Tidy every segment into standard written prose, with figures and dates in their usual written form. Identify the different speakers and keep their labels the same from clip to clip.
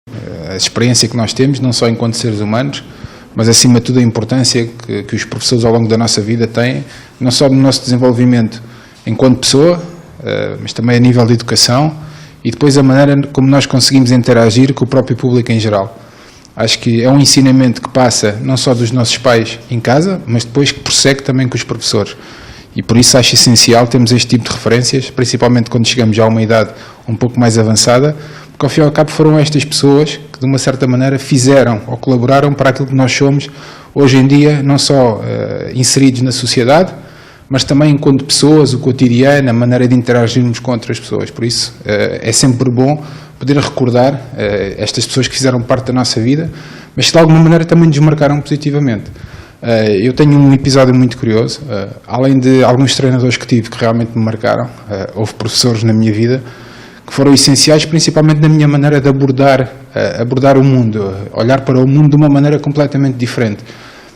Speaker 1: a experiência que nós temos, não só enquanto seres humanos, mas acima de tudo a importância que os professores ao longo da nossa vida têm, não só no nosso desenvolvimento enquanto pessoa, mas também a nível de educação e depois a maneira como nós conseguimos interagir com o próprio público em geral. Acho que é um ensinamento que passa não só dos nossos pais em casa, mas depois que prossegue também com os professores. E por isso acho essencial termos este tipo de referências, principalmente quando chegamos já a uma idade um pouco mais avançada, porque ao fim e ao cabo foram estas pessoas que de uma certa maneira fizeram ou colaboraram para aquilo que nós somos hoje em dia, não só inseridos na sociedade, mas também enquanto pessoas, o cotidiano, a maneira de interagirmos com outras pessoas. Por isso é sempre bom poder recordar estas pessoas que fizeram parte da nossa vida, mas que de alguma maneira também nos marcaram positivamente. Eu tenho um episódio muito curioso, além de alguns treinadores que tive que realmente me marcaram, houve professores na minha vida que foram essenciais, principalmente na minha maneira de abordar o mundo, olhar para o mundo de uma maneira completamente diferente.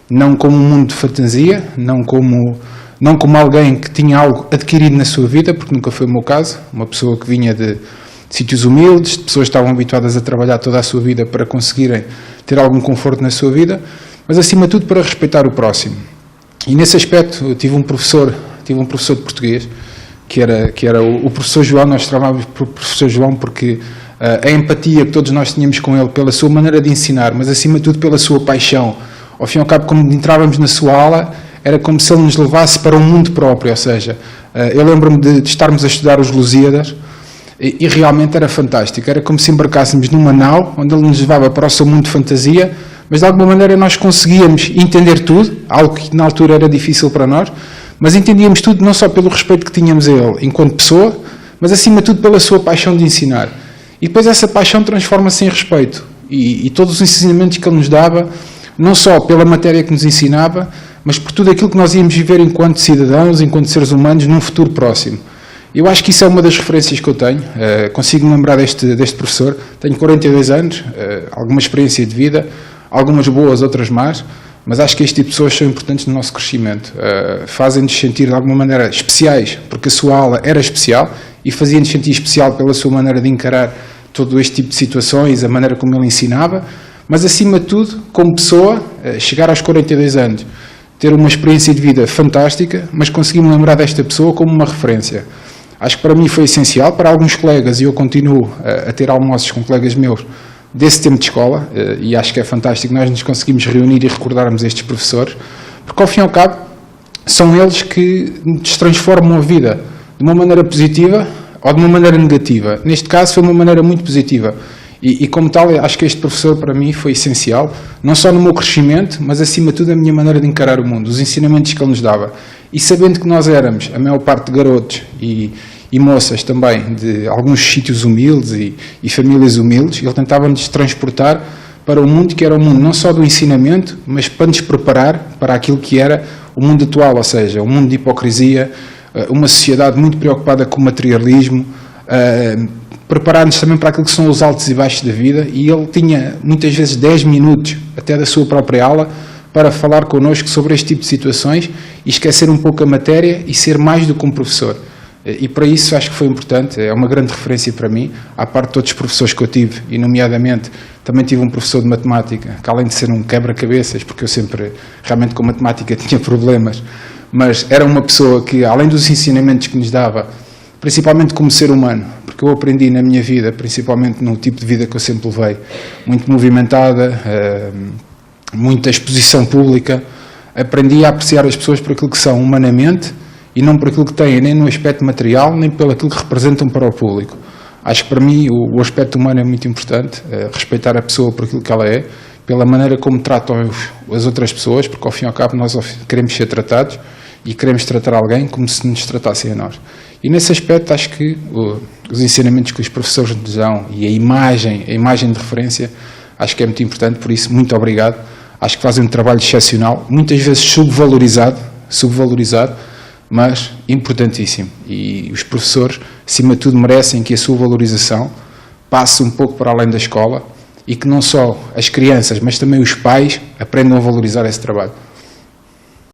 Speaker 1: Não como um mundo de fantasia, não como alguém que tinha algo adquirido na sua vida, porque nunca foi o meu caso, uma pessoa que vinha de sítios humildes, de pessoas que estavam habituadas a trabalhar toda a sua vida para conseguirem ter algum conforto na sua vida, mas acima de tudo para respeitar o próximo. E nesse aspecto eu tive um professor de português, que era o professor João. Nós chamávamos por professor João porque a empatia que todos nós tínhamos com ele, pela sua maneira de ensinar, mas acima de tudo pela sua paixão. Ao fim e ao cabo, quando entrávamos na sua aula, era como se ele nos levasse para um mundo próprio, ou seja, eu lembro-me de estarmos a estudar os Lusíadas e realmente era fantástico, era como se embarcássemos numa nau, onde ele nos levava para o seu mundo de fantasia, mas de alguma maneira nós conseguíamos entender tudo, algo que na altura era difícil para nós, mas entendíamos tudo não só pelo respeito que tínhamos a ele enquanto pessoa, mas acima de tudo pela sua paixão de ensinar. E depois essa paixão transforma-se em respeito, e todos os ensinamentos que ele nos dava, não só pela matéria que nos ensinava, mas por tudo aquilo que nós íamos viver enquanto cidadãos, enquanto seres humanos, num futuro próximo. Eu acho que isso é uma das referências que eu tenho, consigo-me lembrar deste professor, tenho 42 anos, alguma experiência de vida, algumas boas, outras más, mas acho que este tipo de pessoas são importantes no nosso crescimento, fazem-nos sentir de alguma maneira especiais, porque a sua aula era especial e fazia-nos sentir especial pela sua maneira de encarar todo este tipo de situações, a maneira como ele ensinava, mas acima de tudo, como pessoa, chegar aos 42 anos, ter uma experiência de vida fantástica, mas consegui-me lembrar desta pessoa como uma referência. Acho que para mim foi essencial, para alguns colegas, e eu continuo a ter almoços com colegas meus desse tempo de escola, e acho que é fantástico nós nos conseguimos reunir e recordarmos estes professores, porque ao fim e ao cabo são eles que nos transformam a vida de uma maneira positiva ou de uma maneira negativa. Neste caso foi uma maneira muito positiva, e como tal acho que este professor para mim foi essencial, não só no meu crescimento, mas acima de tudo a minha maneira de encarar o mundo, os ensinamentos que ele nos dava. E sabendo que nós éramos, a maior parte de garotos e moças também, de alguns sítios humildes e famílias humildes, ele tentava-nos transportar para o mundo que era o mundo não só do ensinamento, mas para nos preparar para aquilo que era o mundo atual, ou seja, um mundo de hipocrisia, uma sociedade muito preocupada com o materialismo, preparar-nos também para aquilo que são os altos e baixos da vida, e ele tinha muitas vezes 10 minutos, até da sua própria aula, para falar connosco sobre este tipo de situações e esquecer um pouco a matéria e ser mais do que um professor. E para isso acho que foi importante, é uma grande referência para mim, à parte de todos os professores que eu tive, e nomeadamente também tive um professor de matemática, que além de ser um quebra-cabeças, porque eu sempre realmente com matemática tinha problemas, mas era uma pessoa que, além dos ensinamentos que nos dava, principalmente como ser humano, porque eu aprendi na minha vida, principalmente no tipo de vida que eu sempre levei, muito movimentada, muita exposição pública, aprendi a apreciar as pessoas por aquilo que são humanamente e não por aquilo que têm, nem no aspecto material, nem pelo aquilo que representam para o público. Acho que para mim o aspecto humano é muito importante, respeitar a pessoa por aquilo que ela é, pela maneira como tratam as outras pessoas, porque ao fim e ao cabo nós queremos ser tratados e queremos tratar alguém como se nos tratassem a nós. E nesse aspecto acho que os ensinamentos que os professores nos dão e a imagem de referência, acho que é muito importante, por isso muito obrigado. Acho que fazem um trabalho excepcional, muitas vezes subvalorizado, mas importantíssimo. E os professores, acima de tudo, merecem que a sua valorização passe um pouco para além da escola e que não só as crianças, mas também os pais aprendam a valorizar esse trabalho.